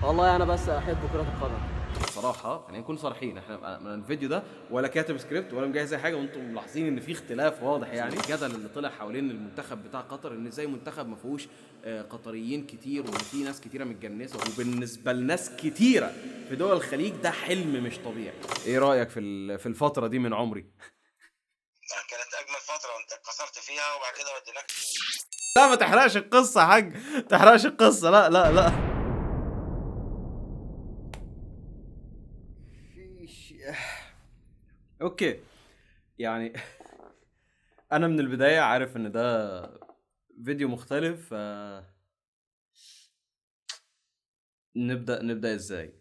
والله انا بس احب كرة القدم. صراحة يعني نكون صريحين، احنا من الفيديو ده ولا كاتب سكريبت ولا مجهز اي حاجة، وانتم ملاحظين ان في اختلاف واضح. يعني الجدل اللي طلع حوالين المنتخب بتاع قطر ان ازاي منتخب ما فيهوش قطريين كتير، وان في ناس كتيرة متجنسة، وبالنسبة لناس كتيرة في دول الخليج ده حلم مش طبيعي. ايه رأيك في الفترة دي من عمري؟ كانت اجمل فتره وانت اتكسرت فيها وبعد كده وديناك. لا ما تحرقش القصة يا حاج، تحرقش القصة، لا لا لا. اوكي يعني انا من البداية عارف ان ده فيديو مختلف. نبدأ ازاي؟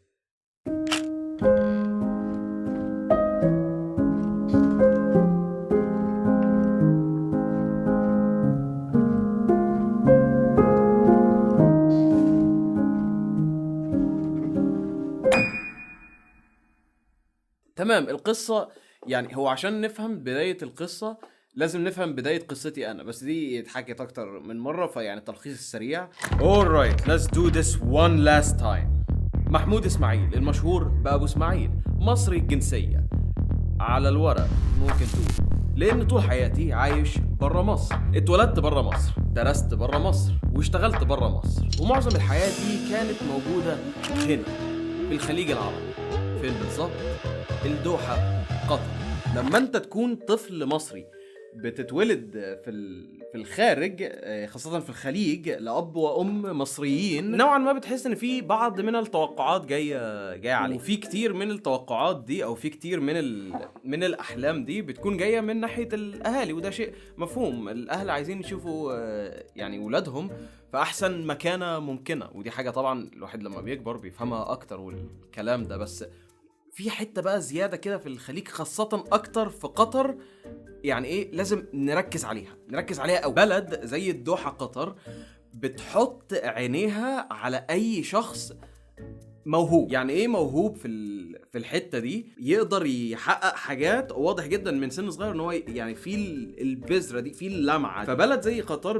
تمام. القصة يعني هو عشان نفهم بداية القصة لازم نفهم بداية قصتي أنا، بس دي اتحكت أكتر من مرة، فيعني التلخيص السريع. Alright, let's do this one last time. محمود إسماعيل المشهور بأبو إسماعيل، مصري الجنسية على الورق ممكن تقول، لأن طول حياتي عايش برا مصر. اتولدت برا مصر، درست برا مصر، واشتغلت برا مصر، ومعظم الحياة دي كانت موجودة هنا في الخليج العربي. فين بالظبط؟ الدوحة، قطر. لما انت تكون طفل مصري بتتولد في الخارج، خاصة في الخليج، لأب وأم مصريين، نوعا ما بتحس إن في بعض من التوقعات جاية عليك، وفي كتير من التوقعات دي أو في كتير من الأحلام دي بتكون جاية من ناحية الأهالي، وده شيء مفهوم. الأهل عايزين يشوفوا يعني ولادهم في أحسن مكانة ممكنة، ودي حاجة طبعا الواحد لما بيكبر بيفهمها أكتر والكلام ده. بس في حتة بقى زيادة كده في الخليج، خاصة أكتر في قطر، يعني إيه لازم نركز عليها أو بلد زي الدوحة قطر بتحط عينيها على أي شخص موهوب. يعني ايه موهوب في الحته دي؟ يقدر يحقق حاجات واضح جدا من سن صغير ان هو يعني في البذره دي، في اللمعه. فبلد زي قطر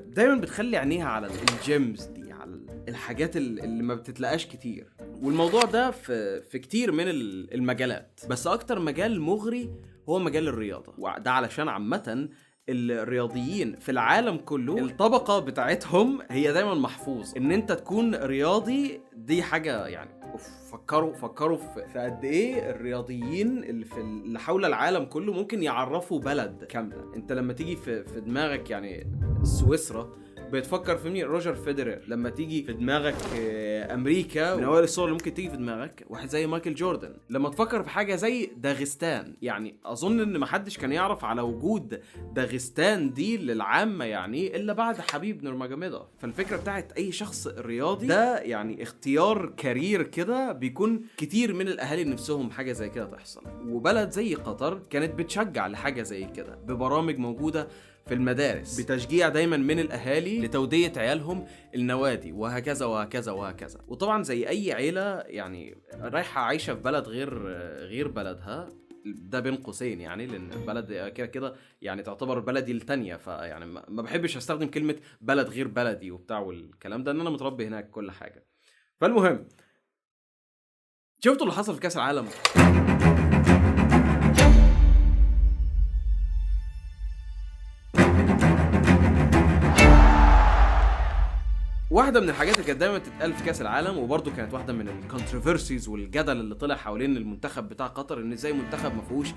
دايما بتخلي عينيها على الجيمز دي، على الحاجات اللي ما بتتلاقاش كتير. والموضوع ده في كتير من المجالات، بس اكتر مجال مغري هو مجال الرياضه، وده علشان عامه الرياضيين في العالم كله الطبقة بتاعتهم هي دايما محفوظ ان انت تكون رياضي. دي حاجة يعني فكروا في قد ايه الرياضيين اللي حول العالم كله ممكن يعرفوا بلد كاملة. انت لما تيجي في دماغك يعني سويسرا، بتفكر في مين؟ روجر فيدرر. لما تيجي في دماغك امريكا، من اوائل الصور اللي ممكن تيجي في دماغك واحد زي مايكل جوردن. لما تفكر في حاجه زي داغستان، يعني اظن ان محدش كان يعرف على وجود داغستان دي للعامه يعني الا بعد حبيب نورماجوميدوف. فالفكره بتاعت اي شخص رياضي ده يعني اختيار كارير كده بيكون كتير من الاهالي نفسهم حاجه زي كده تحصل. وبلد زي قطر كانت بتشجع لحاجه زي كده ببرامج موجوده في المدارس، بتشجيع دايما من الاهالي لتودية عيالهم النوادي، وهكذا وهكذا وهكذا. وطبعا زي اي عيله يعني رايحه عايشه في بلد غير بلدها، ده بين قوسين يعني، لان البلد كده كده يعني تعتبر بلدي التانية، فيعني ما بحبش استخدم كلمه بلد غير بلدي وبتاع والكلام ده، ان انا متربي هناك كل حاجه. فالمهم، شفتوا اللي حصل في كاس العالم؟ واحدة من الحاجات اللي كانت دايما تتقال في كاس العالم، وبرضه كانت واحدة من الكونتروفيرسيز والجدل اللي طلع حوالين المنتخب بتاع قطر، ان ازاي منتخب ما فيهوش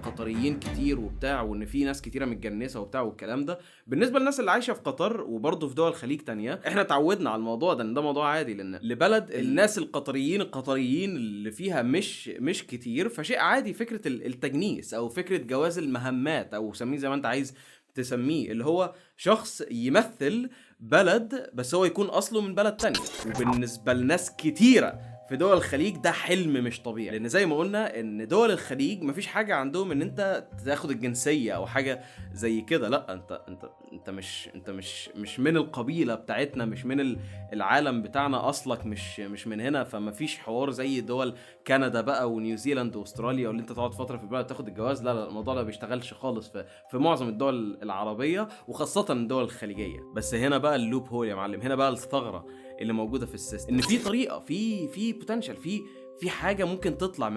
قطريين كتير وبتاع، وان في ناس كتيرة متجنسة وبتاع والكلام ده. بالنسبة للناس اللي عايشة في قطر وبرضه في دول الخليج تانية، احنا اتعودنا على الموضوع ده، ان ده موضوع عادي، لان لبلد الناس القطريين اللي فيها مش كتير، فشيء عادي فكرة التجنيس او فكرة جواز المهمات، او سميه زي ما انت عايز تسميه، اللي هو شخص يمثل بلد بس هو يكون اصله من بلد تانية. وبالنسبة لناس كتيرة في دول الخليج ده حلم مش طبيعي، لان زي ما قلنا ان دول الخليج مفيش حاجة عندهم ان انت تاخد الجنسية او حاجة زي كده. لا، انت مش من القبيلة بتاعتنا، مش من العالم بتاعنا، اصلك مش من هنا. فمفيش حوار زي دول كندا بقى ونيوزيلاند واستراليا، واللي انت تقعد فترة في البلد تاخد الجواز. لا، الموضوع ده بيشتغلش خالص في معظم الدول العربية، وخاصة الدول الخليجية. بس هنا بقى اللوب هول يا معلم، هنا بقى الثغرة اللي موجوده في السيستم، ان في طريقه، في بوتنشال، في حاجه ممكن تطلع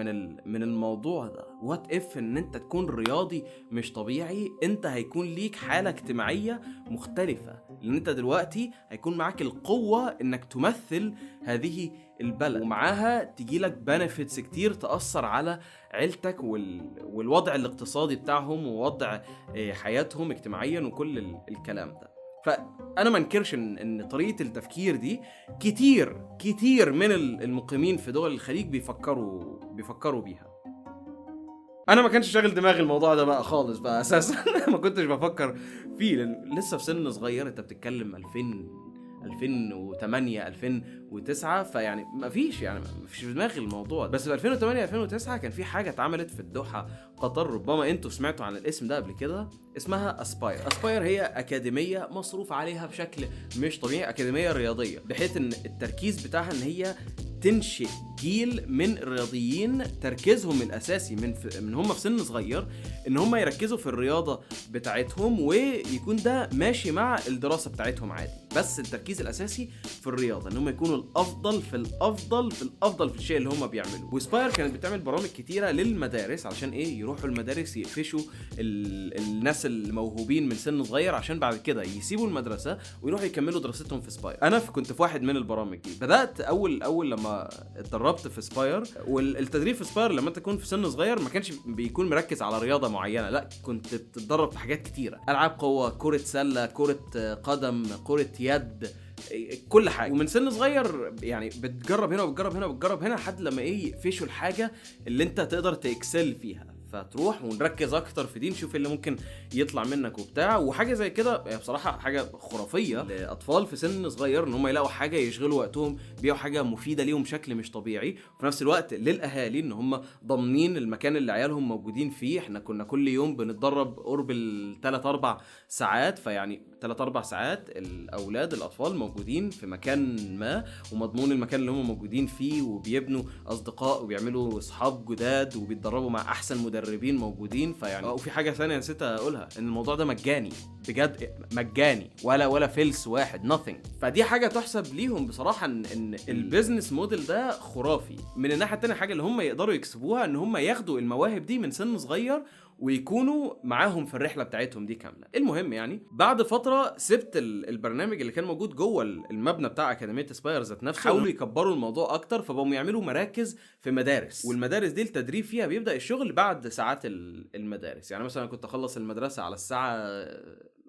من الموضوع ده. وات اف ان انت تكون رياضي مش طبيعي، انت هيكون ليك حاله اجتماعيه مختلفه، لان انت دلوقتي هيكون معاك القوه انك تمثل هذه البلد، ومعاها تجيلك بنفيتس كتير تاثر على عيلتك والوضع الاقتصادي بتاعهم ووضع حياتهم اجتماعيا وكل الكلام ده. فانا ما انكرش ان طريقه التفكير دي كتير من المقيمين في دول الخليج بيفكروا بيها. انا ما كانش شاغل دماغي الموضوع ده بقى خالص بقى اساسا. ما كنتش بفكر فيه، لان لسه في سن صغير، انت بتتكلم 2008 2009، فيعني ما فيش في دماغي الموضوع ده. بس في 2008 2009 كان في حاجه اتعملت في الدوحه قطر، ربما انتوا سمعتوا عن الاسم ده قبل كده، اسمها اسباير. هي اكاديميه مصروف عليها بشكل مش طبيعي، اكاديميه رياضيه، بحيث ان التركيز بتاعها ان هي تنشئ جيل من الرياضيين تركيزهم الاساسي من هم في سن صغير ان هم يركزوا في الرياضه بتاعتهم، ويكون ده ماشي مع الدراسه بتاعتهم عادي، بس التركيز الاساسي في الرياضه، ان هم يكونوا الافضل في الشيء اللي هم بيعملوه. وسباير كانت بتعمل برامج كتيره للمدارس علشان يروحوا المدارس يقفشوا الناس الموهوبين من سن صغير، عشان بعد كده يسيبوا المدرسه ويروحوا يكملوا دراستهم في سباير. انا كنت في واحد من البرامج دي، بدات اول لما اتدربت في سباير. والتدريب في سباير لما انت تكون في سن صغير ما كانش بيكون مركز على رياضه معينه، لا كنت بتتدرب في حاجات كتيره، العاب قوه، كره سله، كره قدم، كره يد، كل حاجه. ومن سن صغير يعني بتجرب هنا وبتجرب هنا لحد لما يقفشوا الحاجه اللي انت تقدر تكسل فيها، فتروح ونركز اكتر في دي، نشوف اللي ممكن يطلع منك وبتاع. وحاجه زي كده يعني بصراحه حاجه خرافيه لاطفال في سن صغير، ان هم يلاقوا حاجه يشغلوا وقتهم بيها، حاجه مفيده ليهم بشكل مش طبيعي، وفي نفس الوقت للاهالي ان هم ضامنين المكان اللي عيالهم موجودين فيه. احنا كنا كل يوم بنتدرب قرب 3-4 ساعات، فيعني 3-4 ساعات الاطفال موجودين في مكان ما، ومضمون المكان اللي هم موجودين فيه، وبيبنوا اصدقاء وبيعملوا اصحاب جداد، وبيتدربوا مع احسن مدربين موجودين. فيعني وفي حاجه ثانيه نسيت اقولها، ان الموضوع ده مجاني بجد، مجاني، ولا فلس واحد، nothing. فدي حاجه تحسب ليهم بصراحه، ان البيزنس موديل ده خرافي. من الناحيه الثانيه حاجه اللي هم يقدروا يكسبوها، ان هم ياخدوا المواهب دي من سن صغير ويكونوا معاهم في الرحله بتاعتهم دي كامله. المهم يعني بعد فتره سبت البرنامج اللي كان موجود جوه المبنى بتاع اكاديميه سباير ذات نفسه، حاولوا يكبروا الموضوع اكتر، فبقوا يعملوا مراكز في مدارس، والمدارس دي التدريب فيها بيبدا الشغل بعد ساعات المدارس. يعني مثلا كنت اخلص المدرسه على الساعه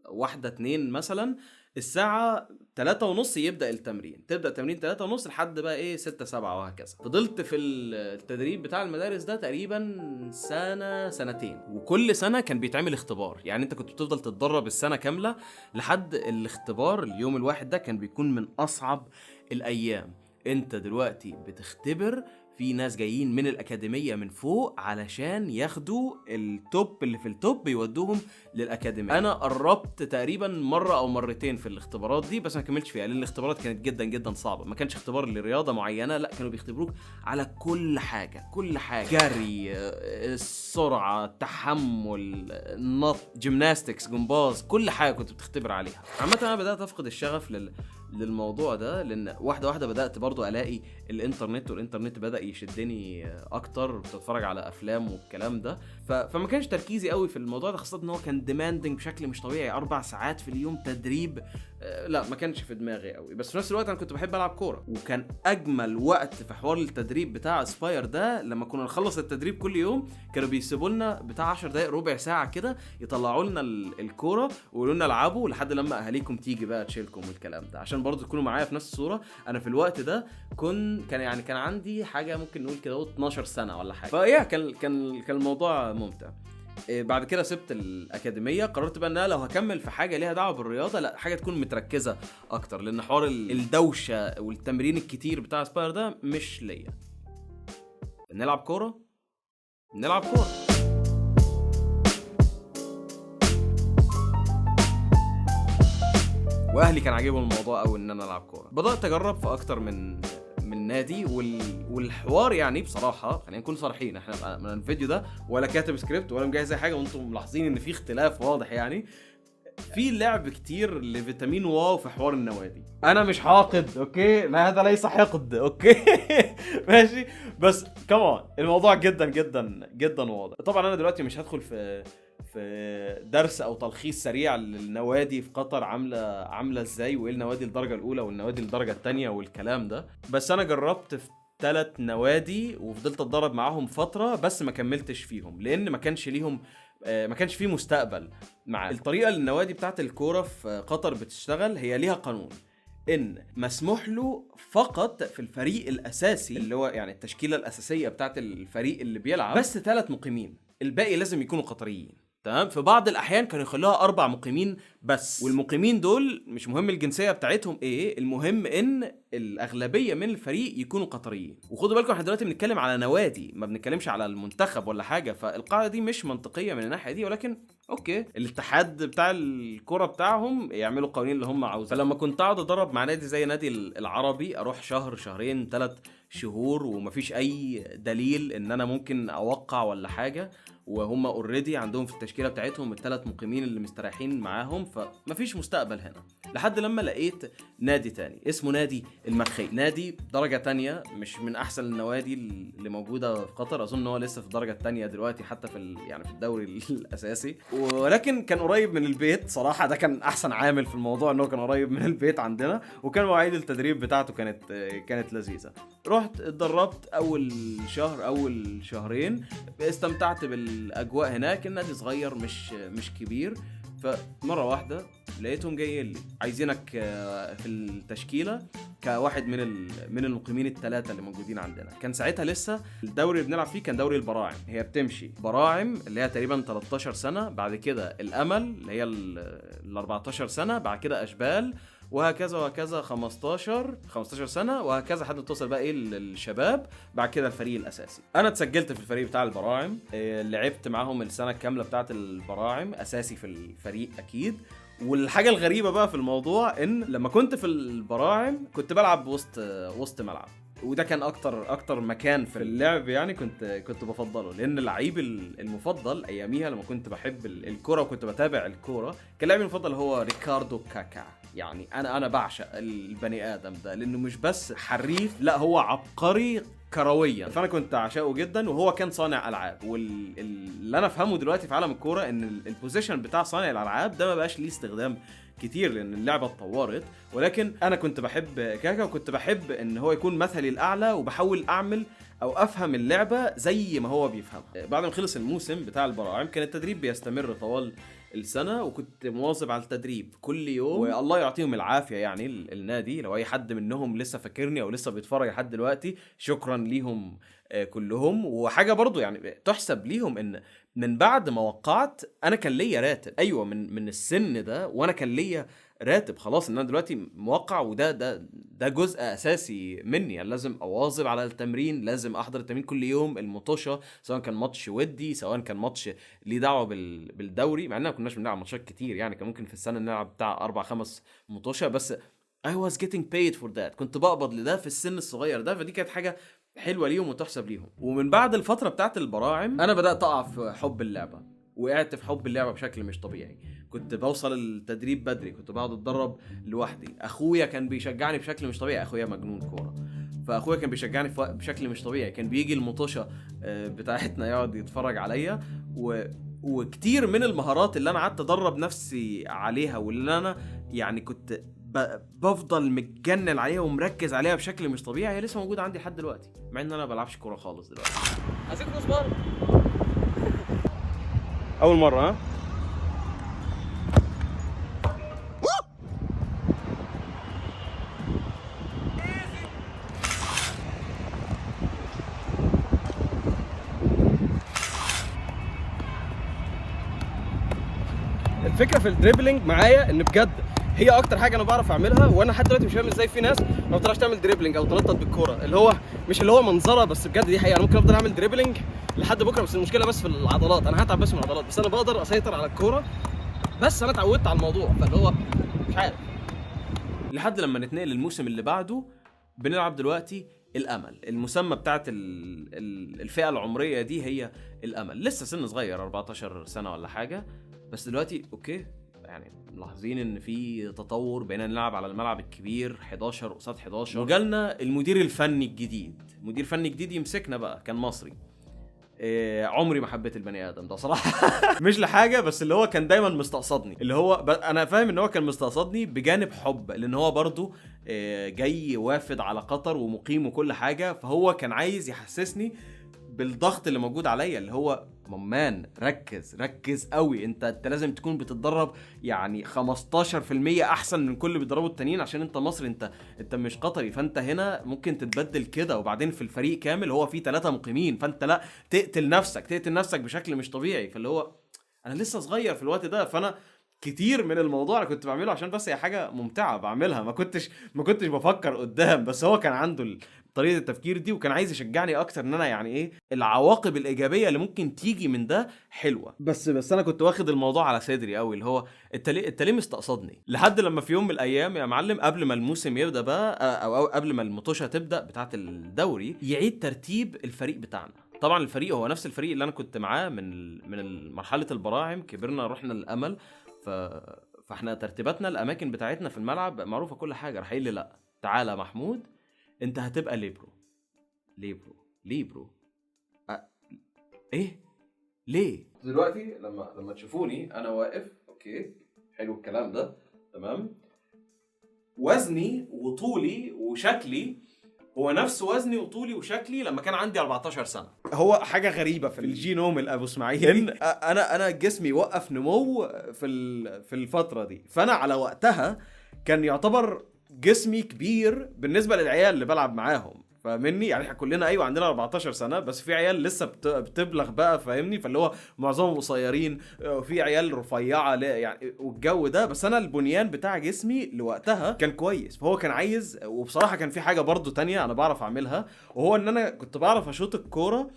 1-2 مثلا، الساعة 3:30 يبدأ التمرين، تبدأ تمرين 3:30 لحد بقى 6-7 وهكذا. فضلت في التدريب بتاع المدارس ده تقريبا سنتين، وكل سنة كان بيتعمل اختبار. يعني انت كنت بتفضل تتدرب السنة كاملة لحد الاختبار. اليوم الواحد ده كان بيكون من أصعب الأيام. انت دلوقتي بتختبر في ناس جايين من الأكاديمية من فوق علشان ياخدوا التوب اللي في التوب يودوهم للأكاديمية. أنا قربت تقريبا مرة أو مرتين في الاختبارات دي، بس ما كملتش فيها لأن الاختبارات كانت جدا جدا صعبة. ما كانش اختبار لرياضة معينة، لا كانوا بيختبروك على كل حاجة، جري، السرعة، التحمل، النط، جيمناستكس، جمباز، كل حاجة كنت بتختبر عليها. عامة أنا بدأت أفقد الشغف للموضوع ده، لأن واحدة بدأت برضو ألاقي والإنترنت بدأ يشدني أكتر، بتتفرج على أفلام والكلام ده، فما كانش تركيزي قوي في الموضوع ده، خاصة إن هو كان ديماندنج بشكل مش طبيعي، 4 ساعات في اليوم تدريب. لا ما كانش في دماغي قوي. بس في نفس الوقت أنا كنت بحب ألعب كورة، وكان أجمل وقت في حوار التدريب بتاع اسباير ده لما كنا نخلص التدريب كل يوم، كانوا بيسيبوا لنا بتاع 10 دقايق ربع ساعة كده يطلعوا لنا الكورة ويقولوا لنا العبوا لحد لما أهاليكم تيجي بقى تشيلكم والكلام ده، عشان برضو تكونوا معايا في نفس الصورة. أنا في الوقت ده كان عندي حاجة ممكن نقول كده 12 سنة ولا حاجة، فإيه كان الموضوع ممتع. بعد كده سبت الأكاديمية، قررت بقى ان انا لو هكمل في حاجة ليها دعوة بالرياضة، لا حاجة تكون متركزة اكتر، لان حوار الدوشة والتمرين الكتير بتاع سباير ده مش ليا. نلعب كورة. واهلي كان عاجبهم الموضوع قوي ان انا العب كورة. بدأت اجرب في اكتر من نادي، والحوار يعني بصراحه خلينا نكون صريحين، احنا من الفيديو ده ولا كاتب سكريبت ولا مجهز اي حاجه، وانتم ملاحظين ان في اختلاف واضح. يعني في لعب كتير لفيتامين واو في حوار النوادي. انا مش حاقد اوكي، لا هذا ليس حقد اوكي ماشي، بس كمان الموضوع جدا جدا جدا واضح. طبعا انا دلوقتي مش هدخل في درس او تلخيص سريع للنوادي في قطر عامله ازاي، وايه النوادي الدرجه الاولى والنوادي الدرجه الثانيه والكلام ده. بس انا جربت في 3 نوادي وفضلت اتدرب معاهم فتره، بس ما كملتش فيهم لان ما كانش فيه مستقبل. مع الطريقه اللي النوادي بتاعت الكوره في قطر بتشتغل، هي ليها قانون ان مسموح له فقط في الفريق الاساسي اللي هو يعني التشكيله الاساسيه بتاعت الفريق اللي بيلعب بس 3 مقيمين، الباقي لازم يكونوا قطريين. تمام. في بعض الاحيان كانوا يخلوها 4 مقيمين بس، والمقيمين دول مش مهم الجنسيه بتاعتهم ايه، المهم ان الاغلبيه من الفريق يكونوا قطريين. وخدوا بالكم احنا دلوقتي بنتكلم على نوادي، ما بنتكلمش على المنتخب ولا حاجه، فالقاعده دي مش منطقيه من الناحيه دي، ولكن اوكي الاتحاد بتاع الكوره بتاعهم يعملوا قوانين اللي هم عاوزين. فلما كنت اقعد ادرب مع نادي زي نادي العربي، اروح شهر شهرين 3 شهور ومفيش اي دليل ان انا ممكن اوقع ولا حاجه، وهم اوريدي عندهم في التشكيله بتاعتهم ال3 مقيمين اللي مستريحين معاهم، فمفيش مستقبل هنا. لحد لما لقيت نادي تاني اسمه نادي المرخي، نادي درجه تانية، مش من احسن النوادي اللي موجوده في قطر، اظن هو لسه في الدرجه التانية دلوقتي حتى يعني في الدوري الاساسي، ولكن كان قريب من البيت صراحه. ده كان احسن عامل في الموضوع، انه كان قريب من البيت عندنا، وكان مواعيد التدريب بتاعته كانت لذيذه. رحت اتدربت اول شهر اول شهرين، استمتعت بالاجواء هناك. النادي صغير مش كبير، فمره واحده لقيتهم جايين لي عايزينك في التشكيله كواحد من المقيمين ال3 اللي موجودين عندنا. كان ساعتها لسه الدوري اللي بنلعب فيه كان دوري البراعم، هي بتمشي براعم اللي هي تقريبا 13 سنه، بعد كده الامل اللي هي ال 14 سنه، بعد كده اشبال، وهكذا وهكذا 15 سنه، وهكذا لحد ما توصل بقى ايه للشباب، بعد كده الفريق الاساسي. انا اتسجلت في الفريق بتاع البراعم، لعبت معاهم السنه الكامله بتاعه البراعم اساسي في الفريق اكيد. والحاجه الغريبه بقى في الموضوع ان لما كنت في البراعم كنت بلعب وسط ملعب، وده كان اكتر مكان في اللعب يعني كنت بفضله، لان اللعيب المفضل اياميها لما كنت بحب الكوره وكنت بتابع الكوره، كان لاعبي المفضل هو ريكاردو كاكا. يعني انا بعشق البني ادم ده، لانه مش بس حريف، لا هو عبقري كرويا، فانا كنت اعشقه جدا. وهو كان صانع العاب، واللي انا افهمه دلوقتي في عالم الكوره ان البوزيشن بتاع صانع الالعاب ده ما بقاش ليه استخدام كتير لان اللعبه اتطورت، ولكن انا كنت بحب كاكا، وكنت بحب ان هو يكون مثلي الاعلى، وبحاول اعمل او افهم اللعبه زي ما هو بيفهمها. بعد ما خلص الموسم بتاع البراعم كان التدريب بيستمر طوال السنه، وكنت مواظب على التدريب كل يوم، والله يعطيهم العافيه يعني النادي. لو اي حد منهم لسه فاكرني او لسه بيتفرج لحد دلوقتي، شكرا ليهم كلهم. وحاجه برضو يعني تحسب ليهم ان من بعد ما وقعت انا كان ليا راتب، ايوه من السن ده وانا كان ليا راتب خلاص، ان انا دلوقتي موقع، وده جزء اساسي مني. يعني لازم اواظب على التمرين، لازم احضر التمرين كل يوم، المطوشه سواء كان ماتش ودي سواء كان ماتش ليه دعوه بالدوري، مع اننا ما كناش بنلعب ماتشات كتير يعني، كان ممكن في السنه نلعب بتاع 4-5 مطوشه بس. I was getting paid for that، كنت بقبض لده في السن الصغير ده، فدي كانت حاجه حلوه ليهم وتحسب ليهم. ومن بعد الفتره بتاعت البراعم انا بدات اقع في حب اللعبه، وقعت في حب اللعبه بشكل مش طبيعي. كنت بوصل التدريب بدري، كنت بقعد اتدرب لوحدي. اخويا كان بيشجعني بشكل مش طبيعي، اخويا مجنون كوره، فاخويا كان بيشجعني بشكل مش طبيعي. كان بيجي المطوشه بتاعتنا يقعد يتفرج عليا، وكتير من المهارات اللي انا قعدت ادرب نفسي عليها واللي انا يعني كنت بفضل متجنن عليها ومركز عليها بشكل مش طبيعي، هي لسه موجوده عندي لحد دلوقتي، مع ان انا ما بلعبش كوره خالص دلوقتي. عايزين فلوس برضه. اول مره ها. الفكره في الدريبلينج معايا ان بجد هي اكتر حاجه انا بعرف اعملها، وانا لحد دلوقتي مش فاهم ازاي في ناس ما بتعرفش تعمل دريبلينج او تنطط بالكوره، اللي هو مش اللي هو منظره، بس بجد دي حقيقه. انا ممكن افضل اعمل دريبلينج لحد بكره، بس المشكله بس في العضلات، انا هتعب بس من العضلات، بس انا بقدر اسيطر على الكوره، بس انا اتعودت على الموضوع، فاللي هو مش عارف. لحد لما نتنقل للموسم اللي بعده بنلعب دلوقتي الامل. المسمى بتاعت الفئه العمريه دي هي الامل، لسه سن صغير 14 سنه ولا حاجه، بس دلوقتي اوكي يعني ملاحظين ان في تطور، بقينا نلعب على الملعب الكبير 11 قصاد 11، وجالنا المدير الفني الجديد، مدير فني جديد يمسكنا بقى، كان مصري. عمري ما حبيت البني ادم ده صراحه. مش لحاجه، بس اللي هو كان دايما مستقصدني، اللي هو انا فاهم ان هو كان مستقصدني بجانب حب، لان هو برضو جاي وافد على قطر ومقيم وكل حاجه، فهو كان عايز يحسسني بالضغط اللي موجود عليا، اللي هو ممان ركز قوي، انت لازم تكون بتتدرب يعني 15% احسن من كل اللي بيدربوا التانيين، عشان انت مصري، انت مش قطري، فانت هنا ممكن تتبدل كده، وبعدين في الفريق كامل هو فيه 3 مقيمين، فانت لا تقتل نفسك بشكل مش طبيعي. فاللي هو انا لسه صغير في الوقت ده، فانا كتير من الموضوع انا كنت بعمله عشان بس هي حاجه ممتعه بعملها، ما كنتش بفكر قدام، بس هو كان عنده طريقه التفكير دي، وكان عايز يشجعني اكتر ان انا يعني ايه العواقب الايجابيه اللي ممكن تيجي من ده حلوه. بس انا كنت واخد الموضوع على صدري قوي، اللي هو انت ليه مستقصدني، لحد لما في يوم من الايام يا معلم قبل ما الموسم يبدا بقى، او قبل ما المطوشه تبدا بتاعه الدوري، يعيد ترتيب الفريق بتاعنا. طبعا الفريق هو نفس الفريق اللي انا كنت معاه من مرحله البراعم، كبرنا رحنا للامل، فاحنا ترتيباتنا الاماكن بتاعتنا في الملعب معروفه كل حاجه. راح قال لي لا تعالى محمود انت هتبقى ليبرو. ايه ليه دلوقتي لما تشوفوني انا واقف اوكي حلو الكلام ده تمام، وزني وطولي وشكلي هو نفس وزني وطولي وشكلي لما كان عندي 14 سنه. هو حاجه غريبه في الجينوم الابو اسماعيل، انا جسمي وقف نمو في الفتره دي، فانا على وقتها كان يعتبر جسمي كبير بالنسبه للعيال اللي بلعب معاهم، فاهمني؟ يعني احنا كلنا ايوه عندنا 14 سنه، بس في عيال لسه بتبلغ بقى، فاهمني؟ فاللي هو معظمهم قصيرين، وفي عيال رفيعه يعني والجو ده، بس انا البنيان بتاع جسمي لوقتها كان كويس، فهو كان عايز. وبصراحه كان في حاجه برضو تانية انا بعرف اعملها، وهو ان انا كنت بعرف اشوط الكوره.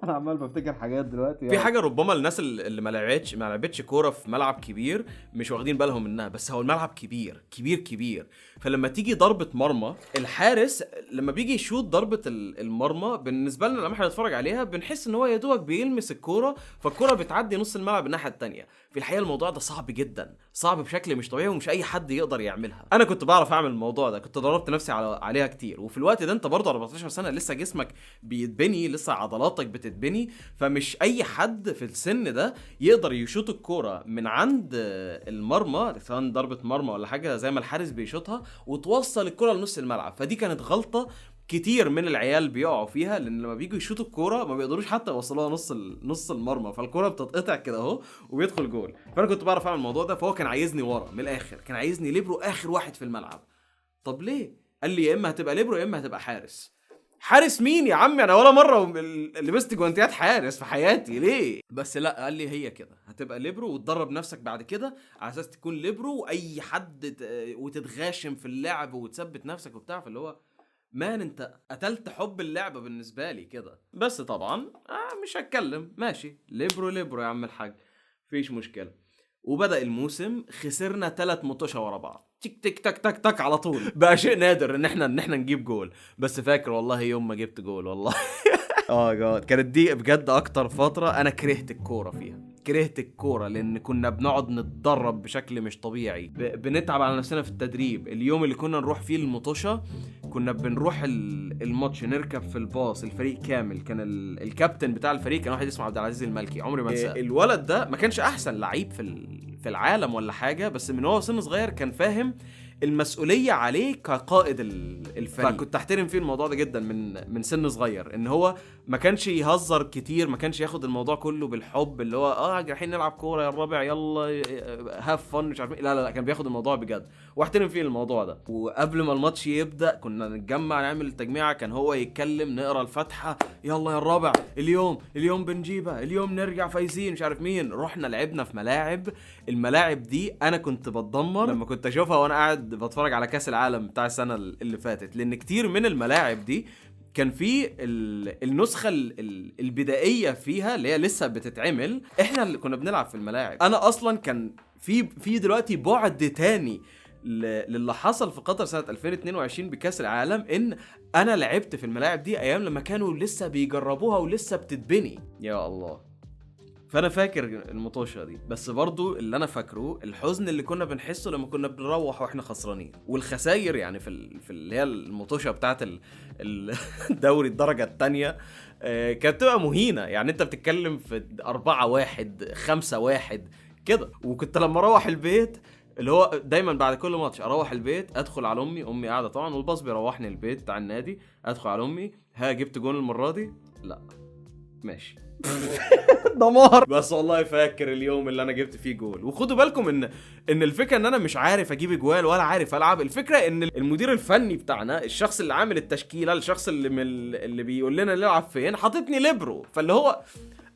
انا عمال بفتكر حاجات دلوقتي في حاجه ربما الناس اللي ما لعبتش كوره في ملعب كبير مش واخدين بالهم منها، بس هو الملعب كبير، فلما تيجي ضربه مرمى الحارس لما بيجي يشوط ضربه المرمى، بالنسبه لنا لما احنا نتفرج عليها بنحس ان هو يا دوبك بيلمس الكوره، فالكوره بتعدي نص الملعب الناحيه الثانيه. في الحقيقه الموضوع ده صعب جدا، صعب بشكل مش طبيعي، ومش اي حد يقدر يعملها. انا كنت بعرف اعمل الموضوع ده، كنت دربت نفسي عليها كتير، وفي الوقت ده انت برضه 14 سنه لسه جسمك بيتبني، لسه عضلاتك بتتبني، فمش اي حد في السن ده يقدر يشوط الكوره من عند المرمى، سواء ضربه مرمى ولا حاجه زي ما الحارس بيشوطها، وتوصل الكوره لنص الملعب. فدي كانت غلطه كتير من العيال بيقعوا فيها، لان لما بيجوا يشوطوا الكوره ما بيقدروش حتى يوصلوها نص المرمى، فالكوره بتتقطع كده اهو وبيدخل جول. فانا كنت بعرف اعمل الموضوع ده، فهو كان عايزني ورا من الاخر، كان عايزني ليبرو اخر واحد في الملعب. طب ليه؟ قال لي يا اما هتبقى ليبرو يا اما هتبقى حارس مين يا عمي؟ انا ولا مره لبست جوانتيات حارس في حياتي ليه؟ بس لا، قال لي هي كده هتبقى ليبرو، وتدرب نفسك بعد كده على اساس تكون ليبرو، واي حد وتتغاشم في اللعب وتثبت نفسك وبتاع. فاللي هو مان انت قتلت حب اللعبه بالنسبه لي كده. بس طبعا مش هتكلم، ماشي ليبرو يا عم الحاج، فيش مشكله. وبدأ الموسم، خسرنا 3 ماتشات ورا بعض، تك تك تك تك تك على طول. بقى شيء نادر ان احنا نجيب جول، بس فاكر والله يوم ما جبت جول والله جاد كانت دي بجد اكتر فتره انا كرهت الكوره فيها، كرهت الكوره، لان كنا بنقعد نتدرب بشكل مش طبيعي، بنتعب على نفسنا في التدريب. اليوم اللي كنا نروح فيه المطوشه كنا بنروح الماتش نركب في الباص، الفريق كامل، كان الكابتن بتاع الفريق كان واحد اسمه عبد العزيز الملكي، عمري ما انساه. الولد ده ما كانش احسن لعيب في العالم ولا حاجه، بس من هو سن صغير كان فاهم المسؤوليه عليه كقائد الفريق، فكنت احترم فيه الموضوع ده جدا من سن صغير، ان هو ما كانش يهزر كتير، ما كانش ياخد الموضوع كله بالحب، اللي هو رايحين نلعب كوره يا الرابع يلا هاف فن مش عارف ايه، لا كان بياخد الموضوع بجد، واحترم فيه الموضوع ده. وقبل ما الماتش يبدا كنا نتجمع نعمل التجميعه، كان هو يتكلم نقرا الفاتحه، يلا يا الرابع اليوم بنجيبها، اليوم نرجع فايزين مش عارف مين. رحنا لعبنا في الملاعب دي انا كنت بتدمر لما كنت اشوفها وانا قاعد بتفرج على كاس العالم بتاع السنه اللي فاتت، لان كتير من الملاعب دي كان في النسخه البدائيه فيها اللي هي لسه بتتعمل، احنا اللي كنا بنلعب في الملاعب. انا اصلا كان في دلوقتي بعد تاني للي حصل في قطر سنه 2022 بكاس العالم، ان انا لعبت في الملاعب دي ايام لما كانوا لسه بيجربوها ولسه بتتبني. يا الله فانا فاكر المطوشه دي، بس برضو اللي انا فاكره الحزن اللي كنا بنحسه لما كنا بنروح واحنا خسرانين، والخساير يعني في اللي هي المطوشه بتاعت الدوري الدرجه الثانيه كانت بتبقى مهينه. يعني انت بتتكلم في 4-1 5-1 كده. وكنت لما اروح البيت اللي هو دايما بعد كل ماتش اروح البيت ادخل على امي قاعده طبعا، والباص بيروحني البيت بتاع النادي، ادخل على امي، ها جبت جون المره دي؟ لا. ماشي. دمار. بس والله فاكر اليوم اللي انا جبت فيه جول. وخدوا بالكم ان الفكره ان انا مش عارف اجيب اجوال ولا عارف العب. الفكره ان المدير الفني بتاعنا، الشخص اللي عامل التشكيله، الشخص اللي بيقول لنا نلعب فين، حاططني ليبرو. فاللي هو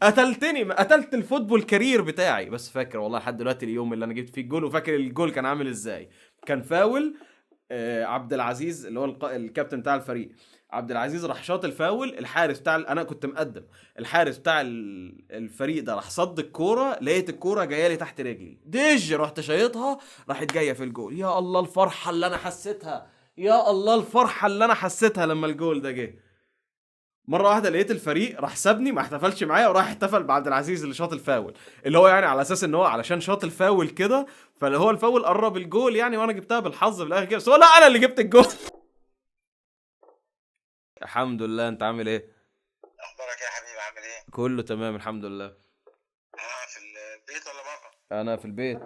قتلت الفوتبول كارير بتاعي. بس فاكر والله لحد دلوقتي اليوم اللي انا جبت فيه الجول، وفاكر الجول كان عامل ازاي. كان فاول عبد العزيز اللي هو الكابتن بتاع الفريق. عبد العزيز راح شاط الفاول، الحارس بتاع انا كنت مقدم، الحارس بتاع الفريق ده راح صد الكوره، لقيت الكوره جايه لي تحت رجلي، رحت شايطها، راحت جايه في الجول. يا الله الفرحه اللي انا حسيتها، يا الله الفرحه اللي انا حسيتها لما الجول ده جه. مره واحده لقيت الفريق راح سابني، ما احتفلش معايا، وراح احتفل بعبد العزيز اللي شاط الفاول، اللي هو يعني على اساس ان هو علشان شاط الفاول كده، فاللي هو الفاول قرب الجول يعني، وانا جبتها بالحظ في الاخر كده. بس هو لا، انا اللي جبت الجول. الحمد لله. انت عامل ايه؟ اخبارك يا حبيبي؟ عامل ايه؟ كله تمام الحمد لله. في البيت ولا بره؟ انا في البيت.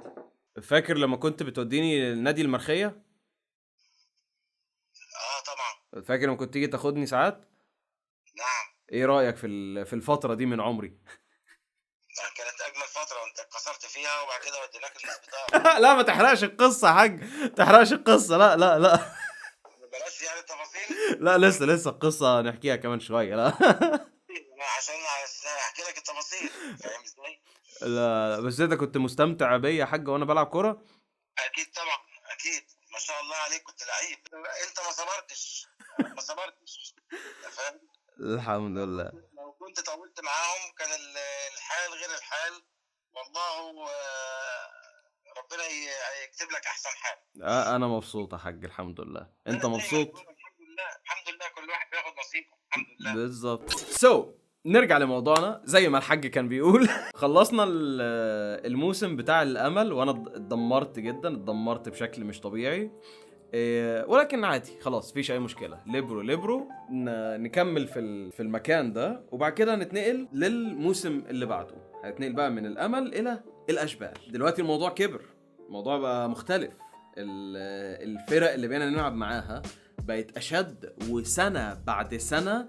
فاكر لما كنت بتوديني نادي المرخيه؟ طبعا. فاكر لما كنت تيجي تاخدني ساعات؟ نعم. ايه رايك في الفتره دي من عمري؟ كانت اجمل فتره، وانت اتكسرت فيها وبعد كده وديناك الاسبيطال. لا ما تحرقش القصه يا حاج، تحرقش القصه. لا لا لا. بلاش يعني التفاصيل. لا لسه القصه نحكيها كمان شويه. لا عشان احكي لك التفاصيل، فاهم ازاي؟ لا بس انت كنت مستمتع بيا يا حاج وانا بلعب كوره؟ اكيد طبعا، اكيد. ما شاء الله عليك، كنت لعيب. انت ما صبرتش. فاهم؟ الحمد لله. لو كنت طولت معاهم كان الحال غير الحال. والله ربنا يكتب لك احسن حال. انا مبسوط يا حاج الحمد لله. انت مبسوط؟ الحمد لله، الحمد لله. كل واحد بياخد نصيبه، الحمد لله. بالظبط. نرجع لموضوعنا زي ما الحاج كان بيقول. خلصنا الموسم بتاع الامل، وانا اتدمرت بشكل مش طبيعي. ولكن عادي خلاص، فيش اي مشكله. ليبرو نكمل في المكان ده، وبعد كده نتنقل للموسم اللي بعده. هنتنقل بقى من الامل الى الاشبال. دلوقتي الموضوع كبر، الموضوع بقى مختلف. الفرق اللي بقينا نلعب معاها بقت اشد، وسنه بعد سنه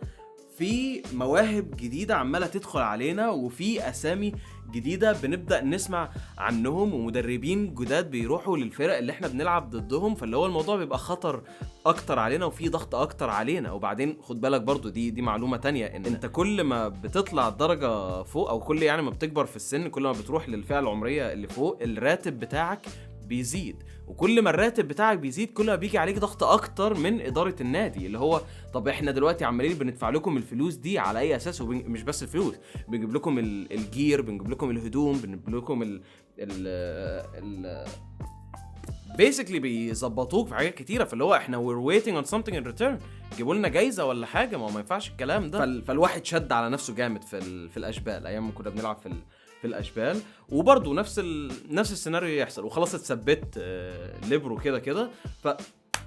في مواهب جديدة عمالة تدخل علينا، وفي أسامي جديدة بنبدأ نسمع عنهم، ومدربين جداد بيروحوا للفرق اللي احنا بنلعب ضدهم. فاللي هو الموضوع بيبقى خطر أكتر علينا، وفي ضغط أكتر علينا. وبعدين خد بالك برضو دي معلومة تانية، إن انت كل ما بتطلع درجة فوق، أو كل يعني ما بتكبر في السن، كل ما بتروح للفئة العمرية اللي فوق، الراتب بتاعك بيزيد. وكل ما الراتب بتاعك بيزيد، كل ما بيجي عليك ضغط اكتر من اداره النادي، اللي هو طب احنا دلوقتي عمالين بندفع لكم الفلوس دي على اي اساس؟ ومش بس الفلوس، بنجيب لكم الجير، بنجيب لكم الهدوم، بنجيب لكم basically بيظبطوك في حاجات كتيره. فاللي هو احنا we're waiting on something in return، جيبوا لنا جايزه ولا حاجه. ما ينفعش الكلام ده. فالواحد شد على نفسه جامد في الاشبال، ايام ما كنا بنلعب في الاشبال. وبرضه نفس السيناريو يحصل، وخلاص اتثبت ليبرو كده. ف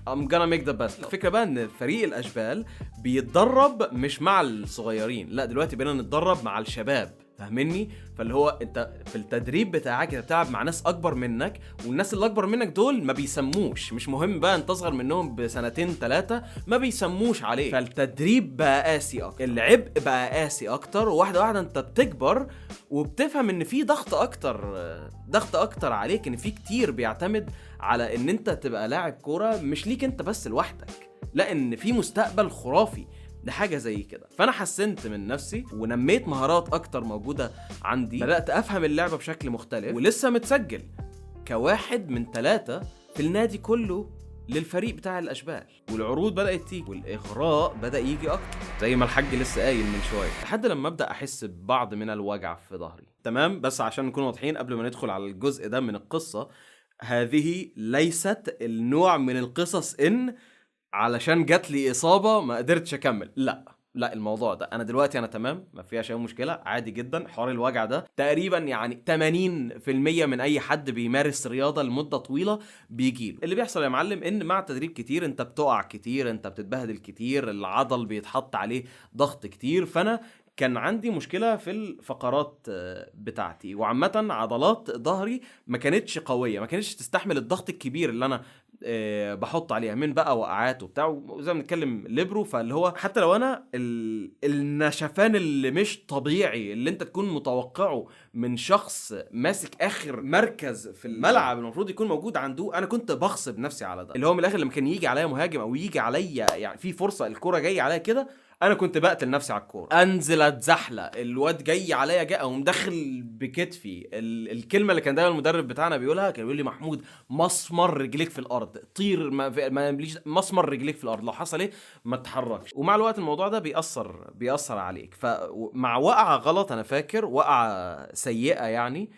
I'm gonna make the best. الفكرة بقى ان فريق الاشبال بيتدرب مش مع الصغيرين، لا دلوقتي بقينا نتدرب مع الشباب، فاهمني؟ فاللي هو انت في التدريب بتاعك انت بتلعب مع ناس اكبر منك، والناس اللي اكبر منك دول ما بيسموش، مش مهم بقى انت اصغر منهم ب2 3 ما بيسموش عليك. فالتدريب بقى قاسي اكتر، العبء بقى قاسي اكتر، وواحده واحده انت بتكبر وبتفهم ان في ضغط اكتر عليك، ان في كتير بيعتمد على ان انت تبقى لاعب كوره مش ليك انت بس لوحدك، لا ان في مستقبل خرافي لحاجه زي كده. فانا حسنت من نفسي ونميت مهارات اكتر موجوده عندي، بدات افهم اللعبه بشكل مختلف، ولسه متسجل كواحد من 3 في النادي كله للفريق بتاع الاشبال. والعروض بدات تيجي، والاغراء بدا يجي اكتر زي ما الحاج لسه قايل من شويه، لحد لما ابدا احس ببعض من الوجع في ظهري. تمام، بس عشان نكون واضحين قبل ما ندخل على الجزء ده من القصه، هذه ليست النوع من القصص ان علشان جات لي اصابه ما قدرتش اكمل، لا لا الموضوع ده انا دلوقتي انا تمام، ما فيهاش اي مشكله، عادي جدا. حوار الوجع ده تقريبا يعني 80% من اي حد بيمارس رياضه لمده طويله بيجيله. اللي بيحصل يا معلم ان مع تدريب كتير انت بتقع كتير، انت بتتبهدل كتير، العضل بيتحط عليه ضغط كتير. فانا كان عندي مشكله في الفقرات بتاعتي، وعامه عضلات ظهري ما كانتش قويه، ما كانتش تستحمل الضغط الكبير اللي انا بحط عليها من بقى وقعات وبتاع، وزي ما بنتكلم ليبرو. فاللي هو حتى لو انا النشفان اللي مش طبيعي اللي انت تكون متوقعه من شخص ماسك اخر مركز في الملعب المفروض يكون موجود عنده، انا كنت بغصب نفسي على ده. اللي هو من الاخر لما كان يجي عليا مهاجم او يجي عليا يعني في فرصه الكره جايه عليا كده، انا كنت بقتل نفسي على الكوره، انزل اتزحلق، الواد جاي عليا جاء ومدخل بكتفي. الكلمه اللي كان دايما المدرب بتاعنا بيقولها، كان بيقول لي محمود مسمر رجليك في الارض، طير ما يمليش مسمر رجليك في الارض، لو حصل ايه ما تتحركش. ومع الوقت الموضوع ده بيأثر عليك. فمع وقعه غلط، انا فاكر وقعه سيئه يعني،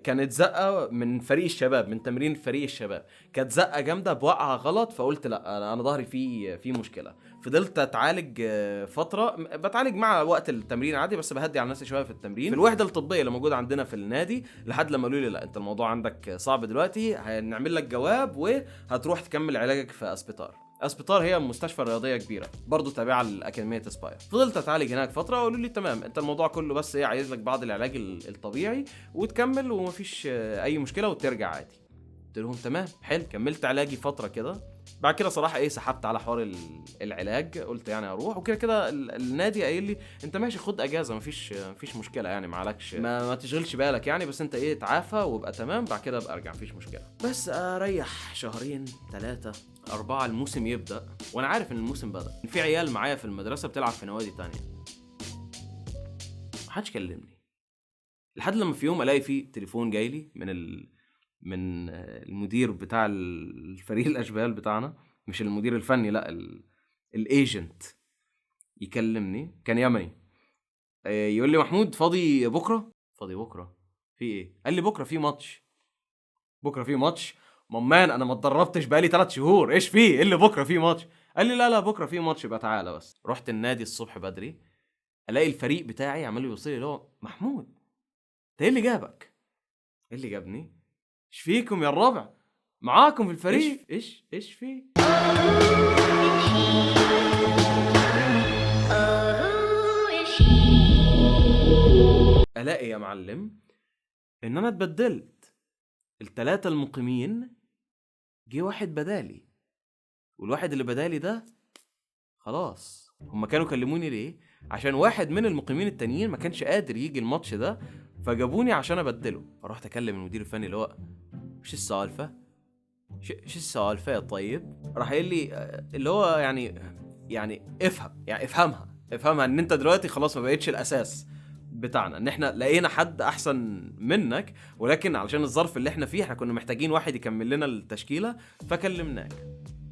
كانت زقه من فريق الشباب، من تمرين فريق الشباب، كانت زقه جامده بوقعه غلط. فقلت لا انا ظهري فيه مشكله. فضلت اتعالج فتره، بتعالج مع وقت التمرين عادي، بس بهدي على نفسي شويه في التمرين في الوحده الطبيه اللي موجوده عندنا في النادي، لحد لما قالوا لي لا انت الموضوع عندك صعب دلوقتي، هنعمل لك جواب وهتروح تكمل علاجك في اسبيطار. هي مستشفى رياضيه كبيره برضو تابعه لاكاديميه اسباير. فضلت اتعالج هناك فتره، وقالوا لي تمام انت الموضوع كله بس ايه، عايز لك بعض العلاج الطبيعي وتكمل ومفيش اي مشكله وترجع عادي. قلت لهم تمام حلو. كملت علاجي فتره كده. بعد كده صراحه ايه سحبت على حوار العلاج، قلت يعني اروح وكده كده. النادي قايل لي انت ماشي خد اجازه، مفيش مشكله يعني، معلكش ما تشغلش بالك يعني، بس انت ايه تعافى وابقى تمام، بعد كده ابقى ارجع مفيش مشكله. بس اريح شهرين 3 4 الموسم يبدا، وانا عارف ان الموسم بدا. في عيال معايا في المدرسه بتلعب في نوادي تانية، محدش كلمني لحد لما في يوم الاقي فيه تليفون جاي لي من المدير بتاع الفريق الاشبال بتاعنا، مش المدير الفني، لا الايجنت، يكلمني. كان يمني، يقول لي محمود فاضي بكره في ايه؟ قال لي بكره في ماتش. مامان انا ما اتدربتش بقالي 3 شهور، ايش فيه؟ ايه اللي بكره في ماتش؟ قال لي لا بكره في ماتش، يبقى تعالى. بس رحت النادي الصبح بدري، الاقي الفريق بتاعي عمال يوصل لي اللي هو محمود انت ايه اللي جابك؟ ايه اللي جابني؟ ايش فيكم يا الربع؟ معاكم في الفريق ايش في؟ الاقي يا معلم ان انا اتبدلت. ال3 المقيمين جه واحد بدالي، والواحد اللي بدالي ده خلاص. هم كانوا كلموني ليه؟ عشان واحد من المقيمين التانيين ما كانش قادر يجي الماتش ده، فجابوني عشان ابدله. فرحت اكلم المدير الفني اللي هو ايش السالفه يا طيب؟ راح قال لي اللي هو يعني افهمها ان انت دلوقتي خلاص ما بقتش الاساس بتاعنا، ان احنا لقينا حد احسن منك، ولكن علشان الظرف اللي احنا فيه احنا كنا محتاجين واحد يكمل لنا التشكيله فكلمناك.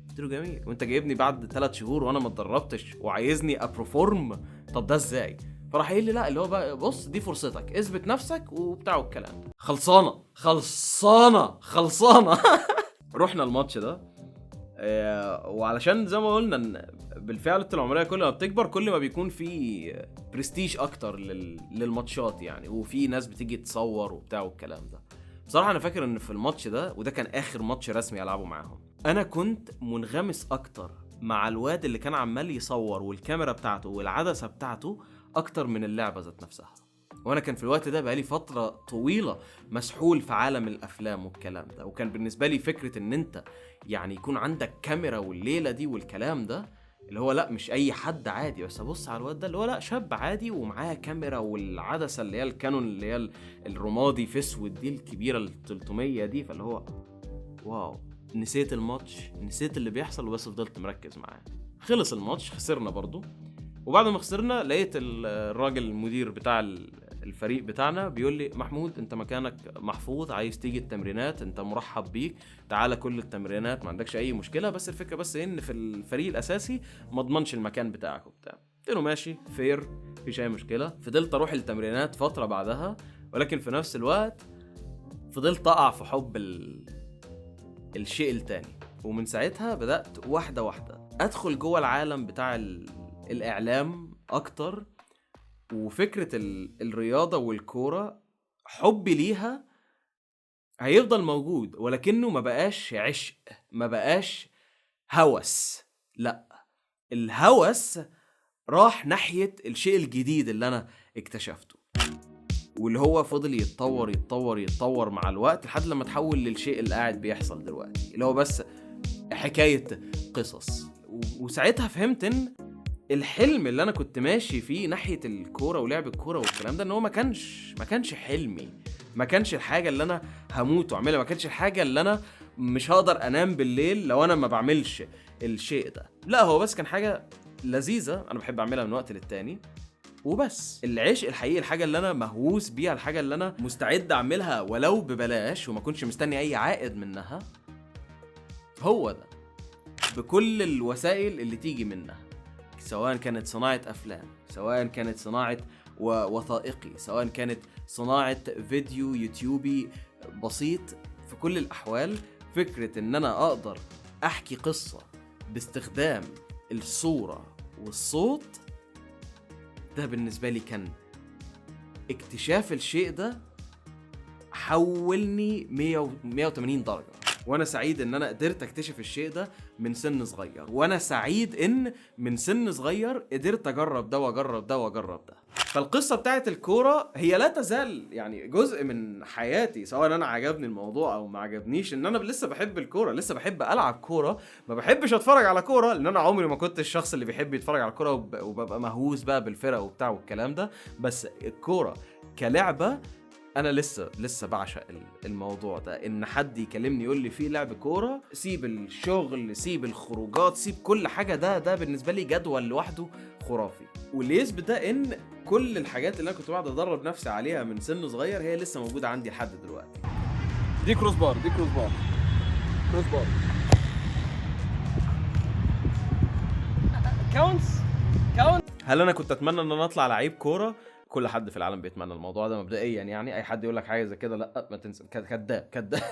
قلت له جميل، وانت جايبني بعد 3 شهور وانا ما اتدربتش وعايزني ابرفورم؟ طب ده ازاي؟ فراح قال لي لا اللي هو بقى بص دي فرصتك، اثبت نفسك وبتاع الكلام. خلصانه رحنا الماتش ده. وعلشان زي ما قلنا ان بالفعل العمريه كل ما بتكبر كل ما بيكون في برستيج اكتر للماتشات يعني، وفي ناس بتيجي تصور وبتاع والكلام ده. بصراحه انا فاكر ان في الماتش ده، وده كان اخر ماتش رسمي العبه معاهم، انا كنت منغمس اكتر مع الواد اللي كان عمال يصور والكاميرا بتاعته والعدسه بتاعته اكتر من اللعبه ذات نفسها. وانا كان في الوقت ده بقالي فتره طويله مسحول في عالم الافلام والكلام ده، وكان بالنسبه لي فكره ان انت يعني يكون عندك كاميرا والليله دي والكلام ده اللي هو لا مش اي حد عادي، بس ابص على الواد ده اللي هو لا شاب عادي ومعاه كاميرا والعدسه اللي هي الكانون اللي هي الرمادي في اسود دي الكبيره ال300 دي، فاللي هو واو. نسيت الماتش، نسيت اللي بيحصل، وبس فضلت مركز معاه. خلص الماتش، خسرنا برضو، وبعد ما خسرنا لقيت الراجل المدير بتاع الفريق بتاعنا بيقول لي محمود انت مكانك محفوظ، عايز تيجي التمرينات انت مرحب بيك، تعالى كل التمرينات ما عندكش اي مشكله، بس الفكره بس ان في الفريق الاساسي ما اضمنش المكان بتاعك وبتاع. قلت له ماشي فير، مفيش اي مشكله. فضلت اروح التمرينات فتره بعدها، ولكن في نفس الوقت فضلت اقع في حب الشيء التاني. ومن ساعتها بدات واحده واحده ادخل جوه العالم بتاع الاعلام اكتر، وفكره الرياضه والكوره حبي ليها هيفضل موجود، ولكنه ما بقاش عشق، ما بقاش هوس. لا، الهوس راح ناحيه الشيء الجديد اللي انا اكتشفته، واللي هو فضل يتطور يتطور يتطور مع الوقت لحد لما تحول للشيء اللي قاعد بيحصل دلوقتي، اللي هو بس حكاية قصص. وساعتها فهمت ان الحلم اللي انا كنت ماشي فيه ناحية الكورة ولعب الكورة والكلام ده، ان هو ما كانش حلمي، ما كانش الحاجة اللي انا هموت واعملها، ما كانش الحاجة اللي انا مش هقدر انام بالليل لو انا ما بعملش الشيء ده. لا، هو بس كان حاجة لذيذة انا بحب اعملها من وقت للتاني وبس. العشق الحقيقي، الحاجة اللي انا مهووس بيها، الحاجة اللي انا مستعد اعملها ولو ببلاش وما كنتش مستني اي عائد منها، هو ده بكل الوسائل اللي تيجي منها، سواء كانت صناعة افلام، سواء كانت صناعة وثائقي، سواء كانت صناعة فيديو يوتيوبي بسيط. في كل الاحوال فكرة ان انا اقدر احكي قصة باستخدام الصورة والصوت، ده بالنسبة لي كان اكتشاف الشيء ده حولني 180 درجة. وانا سعيد ان انا قدرت اكتشف الشيء ده من سن صغير، وانا سعيد ان من سن صغير قدرت اجرب ده واجرب ده واجرب ده. فالقصة بتاعت الكورة هي لا تزال يعني جزء من حياتي، سواء انا عجبني الموضوع او ما عجبنيش، ان انا لسه بحب الكورة، لسه بحب العب كورة. ما بحبش اتفرج على كورة لان انا عمري ما كنت الشخص اللي بيحب يتفرج على الكورة وببقى مهووس بقى بالفرق وبتاع والكلام ده. بس الكورة كلعبة انا لسه بعشق الموضوع ده. ان حد يكلمني يقول لي في لعب كوره، سيب الشغل، سيب الخروجات، سيب كل حاجه، ده بالنسبه لي جدول لوحده خرافي. واللي يثبت ده ان كل الحاجات اللي انا كنت بقعد ادرب نفسي عليها من سن صغير هي لسه موجوده عندي لحد دلوقتي. دي كروس بار، دي كروس بار، كروس بار كاونتس. هل انا كنت اتمنى ان انا اطلع لعيب كوره؟ كل حد في العالم بيتمنى الموضوع ده مبدئيا، يعني اي حد يقول لك حاجه زي كده لا ما تنسى، كذاب.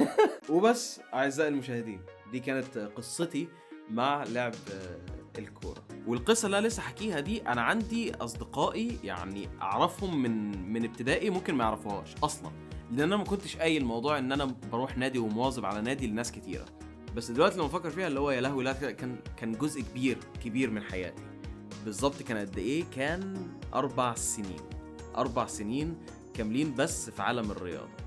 وبس اعزائي المشاهدين، دي كانت قصتي مع لعب الكوره. والقصه اللي انا لسه حكيها دي، انا عندي اصدقائي يعني اعرفهم من ابتدائي ممكن ما يعرفوهاش اصلا، لان انا ما كنتش قايل الموضوع ان انا بروح نادي ومواظب على نادي لناس كتيره. بس دلوقتي لما افكر فيها اللي هو يا لهوي، لا كان جزء كبير من حياتي. بالظبط كان قد ايه؟ كان 4 سنين 4 سنين كاملين بس في عالم الرياضة.